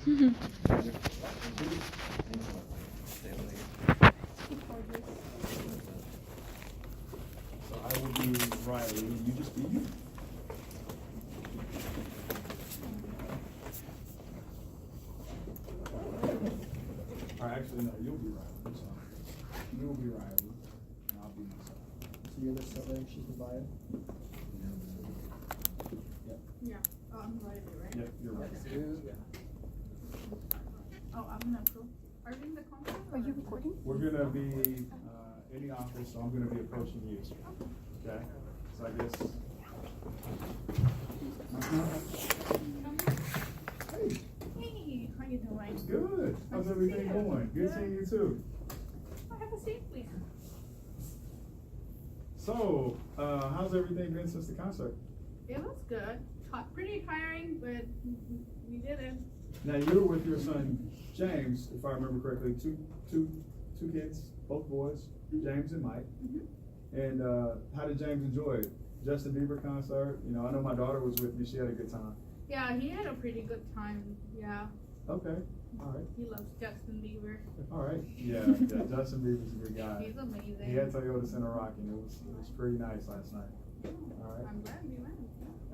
So I will be Riley, and you just be you. Or actually, no, you'll be Riley. I'm sorry. You'll be Riley, and I'll be myself. So you're the seller and she's the buyer? Yep. Yeah, I'm Riley, right? Yep, you're right. Oh, I'm gonna approve. Are you in the contract? Are you recording? We're gonna be in the office, so I'm gonna be approaching you. Okay? So I guess. Hey, Hey, how you doing? good. How's Nice to everything see you. going? Good seeing you too. Have a seat, please. So, how's everything been since the concert? It was good. Pretty tiring, but we did it. Now you were with your son James, if I remember correctly, two kids, both boys, James and Mike. Mm-hmm. And how did James enjoy it? Justin Bieber concert. You know, I know my daughter was with me. She had a good time. Yeah, he had a pretty good time. Yeah, Okay. All right. he loves Justin Bieber. All right. Yeah. Justin Bieber's a good guy. He's amazing. He had Toyota Center rocking. It was pretty nice last night. All right. I'm glad we went.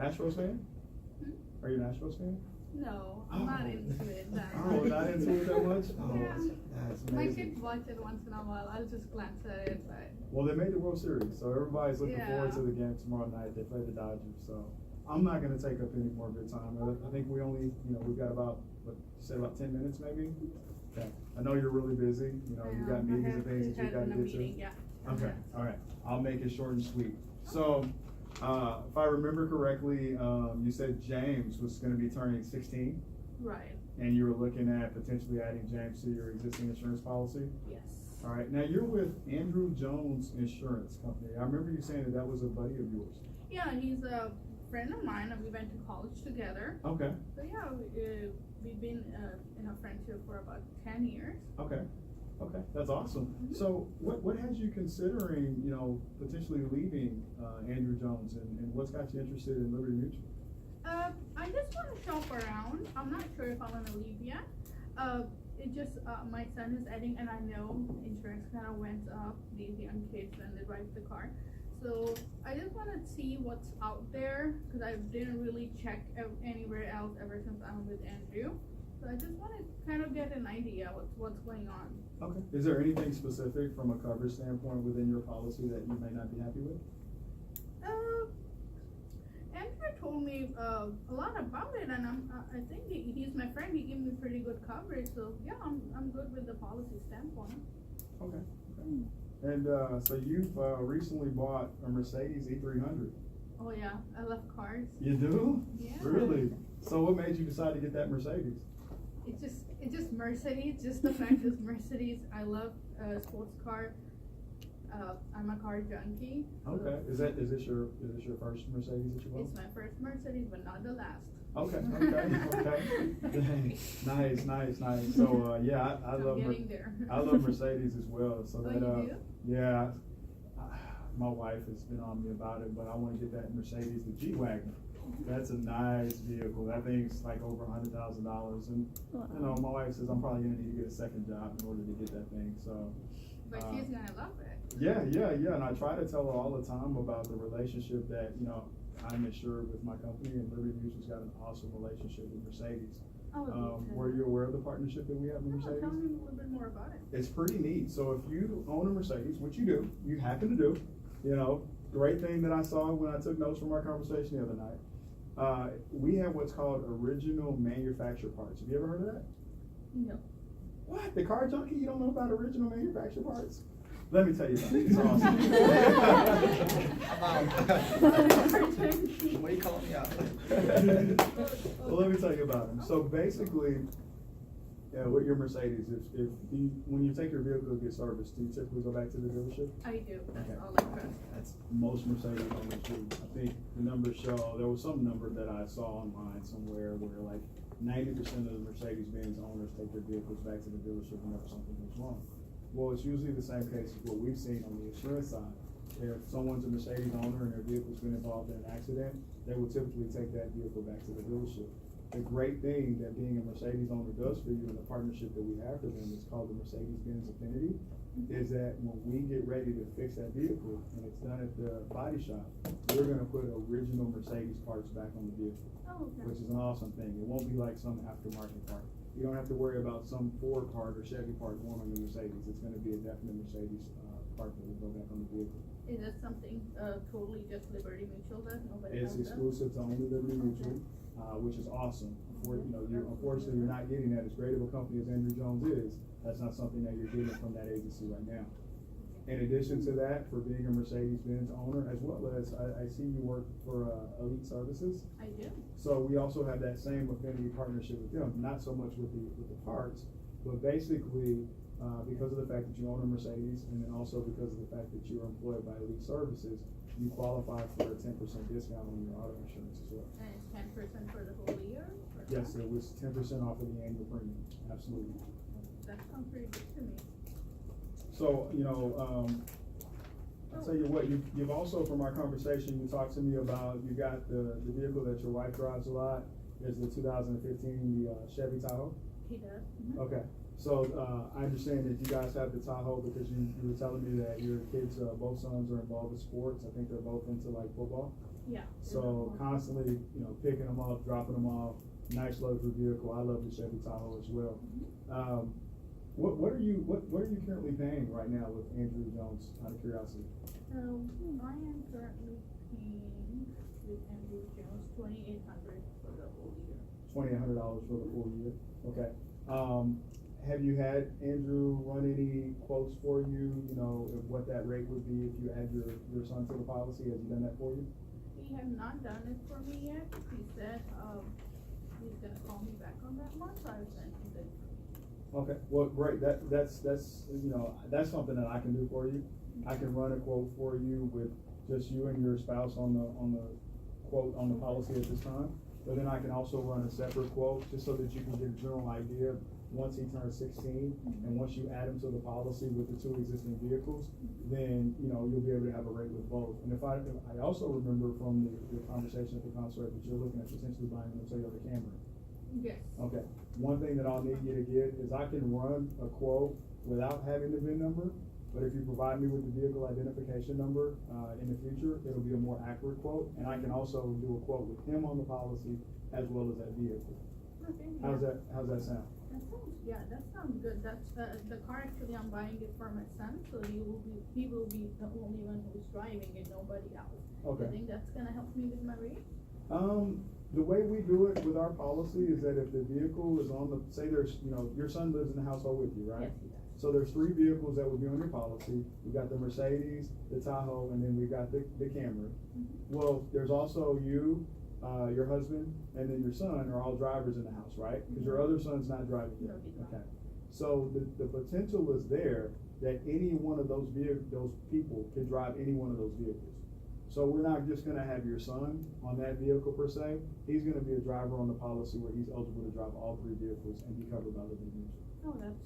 Astros fan? Hmm? Are you an Astros fan? No, I'm not into it that Oh, much. not into it that much? Oh, Yeah. that's My amazing. kids watch it once in a while. I'll just glance at it, but Well, they made the World Series, so everybody's looking Yeah. forward to the game tomorrow night. They play the Dodgers, so I'm not going to take up any more of your time. I think we only, we've got about, what, you say about 10 minutes maybe? Okay. I know you're really busy. You know, you got meetings and things that you got to get to. Yeah. Okay, all right. I'll make it short and sweet. So, if I remember correctly, you said James was going to be turning 16, Right. and you were looking at potentially adding James to your existing insurance policy. Yes. All right. Now you're with Andrew Jones Insurance Company. I remember you saying that was a buddy of yours. Yeah, he's a friend of mine, and we went to college together. Okay. So yeah, we've been in a friendship for about 10 years. Okay. Okay. That's awesome. Mhm. So what has you considering, potentially leaving Andrew Jones, and what's got you interested in Liberty Mutual? I just want to shop around. I'm not sure if I'm gonna leave yet. It just my son is adding, and I know insurance kind of went up these young kids when they drive the car. So I just want to see what's out there because I didn't really check anywhere else ever since I'm with Andrew. So I just want to kind of get an idea what's going on. Okay. Is there anything specific from a coverage standpoint within your policy that you may not be happy with? Andrew told me a lot about it, and I think he's my friend. He gave me pretty good coverage, so yeah, I'm good with the policy standpoint. Okay. Okay. And so you've recently bought a Mercedes E300. Oh yeah, I love cars. You do? Yeah. Really? So what made you decide to get that Mercedes? It's just Mercedes. Just the fact it's Mercedes. I love sports car. I'm a car junkie. so Okay. Is this your first Mercedes that you bought? It's my first Mercedes, but not the last. Okay. Okay. Nice. So yeah, I I'm love getting there. I love Mercedes as well. So Oh, that you do? yeah, my wife has been on me about it, but I want to get that Mercedes, the G-Wagon. That's a nice vehicle. That thing's like over $100,000, and my wife says I'm probably gonna need to get a second job in order to get that thing. So. But she's gonna love it. Yeah, and I try to tell her all the time about the relationship that, I'm insured with my company, and Liberty Mutual's got an awesome relationship with Mercedes. Were you aware of the partnership that we have with Mercedes? Tell me a little bit more about it. It's pretty neat. So if you own a Mercedes, which you do, you happen to do, great thing that I saw when I took notes from our conversation the other night. We have what's called original manufacturer parts. Have you ever heard of that? No. What? The car junkie? You don't know about original manufacturer parts? Let me tell you about it. It's awesome. Why you calling me out? Well, let me tell you about them. So basically, with your Mercedes, when you take your vehicle to get serviced, do you typically go back to the dealership? I do. That's Okay. all I trust. That's most Mercedes owners do. I think the numbers show, there was some number that I saw online somewhere where like 90% of the Mercedes-Benz owners take their vehicles back to the dealership whenever something goes wrong. Well, it's usually the same case as what we've seen on the insurance side. If someone's a Mercedes owner and their vehicle's been involved in an accident, they will typically take that vehicle back to the dealership. the great thing that being a Mercedes owner does for you and the partnership that we have for them is called the Mercedes-Benz Affinity, is that when we get ready to fix that vehicle and it's done at the body shop, we're gonna put original Mercedes parts back on the vehicle, Oh, okay. which is an awesome thing. It won't be like some aftermarket part. You don't have to worry about some Ford part or Chevy part going on the Mercedes. It's gonna be a definite Mercedes, part that will go back on the vehicle. Is that something, totally just Liberty Mutual does, nobody It's else does? exclusive to only Liberty Mutual, which is awesome. Unfortunately, you're not getting that. As great of a company as Andrew Jones is, that's not something that you're getting from that agency right now. In addition to that, for being a Mercedes-Benz owner, as well as, I see you work for, Elite Services. I do. So we also have that same affinity partnership with them, not so much with the parts, but basically, because of the fact that you own a Mercedes, and then also because of the fact that you're employed by Elite Services, you qualify for a 10% discount on your auto insurance as well. And it's 10% for the whole year? or Yes, something? it was 10% off of the annual premium, absolutely. That sounds pretty good to me. So, I'll tell you what, you've also, from our conversation, you talked to me about, you got the vehicle that your wife drives a lot, is the 2015, the Chevy Tahoe? He does. Okay, so, I understand that you guys have the Tahoe because you were telling me that your kids, both sons are involved with sports. I think they're both into like football. Yeah. So constantly, picking them up, dropping them off, nice luxury vehicle. I love the Chevy Tahoe as well. What are you currently paying right now with Andrew Jones, out of curiosity? I am currently paying with Andrew Jones $2,800 for the whole year. $2,800 for the full year, okay. Have you had Andrew run any quotes for you, of what that rate would be if you add your son to the policy? Has he done that for you? He has not done it for me yet. He said, he's gonna call me back on that month, so I sent him the information. Okay, well, great, that's something that I can do for you. I can run a quote for you with just you and your spouse on the quote, on the policy at this time. But then I can also run a separate quote, just so that you can get a general idea once he turns 16, and once you add him to the policy with the two existing vehicles, then, you'll be able to have a rate with both. And I also remember from the conversation at the concert that you're looking at potentially buying a Toyota Camry. Yes. Okay, one thing that I'll need you to get is I can run a quote without having the VIN number, but if you provide me with the vehicle identification number, in the future, it'll be a more accurate quote, and I can also do a quote with him on the policy as well as that vehicle. Okay. How's Yeah. that sound? That sounds good. That's, the car actually I'm buying it for my son, so he will be the only one who's driving and nobody else. Okay. You think that's gonna help me with my rate? The way we do it with our policy is that if the vehicle is on say there's, your son lives in the household with you, right? Yes, he does. So there's 3 vehicles that would be on your policy. We've got the Mercedes, the Tahoe, and then we've got the Camry. Well, there's also you, your husband, and then your son are all drivers in the house, right? Because your other son's not driving yet. No, he's not. Okay. So the potential is there that any one of those people could drive any one of those vehicles. So we're not just gonna have your son on that vehicle per se. He's gonna be a driver on the policy where he's eligible to drive all 3 vehicles and be covered by Liberty Mutual. Oh, that's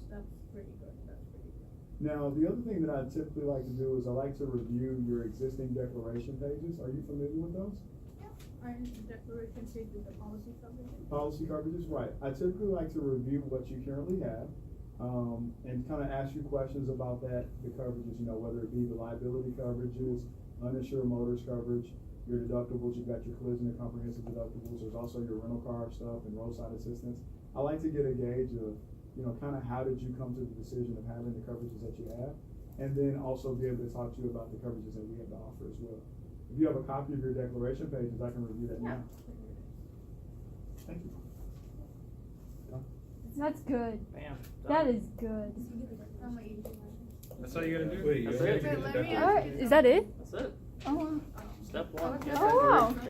pretty good. That's pretty good. Now, the other thing that I typically like to do is I like to review your existing declaration pages. Are you familiar with those? Yeah. Declaration page with the policy coverage. Policy coverages, right. I typically like to review what you currently have, and kind of ask you questions about the coverages, whether it be the liability coverages, uninsured motorist coverage, your deductibles, you've got your collision and comprehensive deductibles, there's also your rental car stuff and roadside assistance. I like to get a gauge of, kind of how did you come to the decision of having the coverages that you have, and then also be able to talk to you about the coverages that we have to offer as well. If you have a copy of your declaration pages, I can review that now. Thank you. That's good. Bam. That is good. That's all you gotta do. Wait, That's you it. have to get the Let me declaration. Alright, is that it? That's it. Oh, Step one. Okay. get Oh, wow. declaration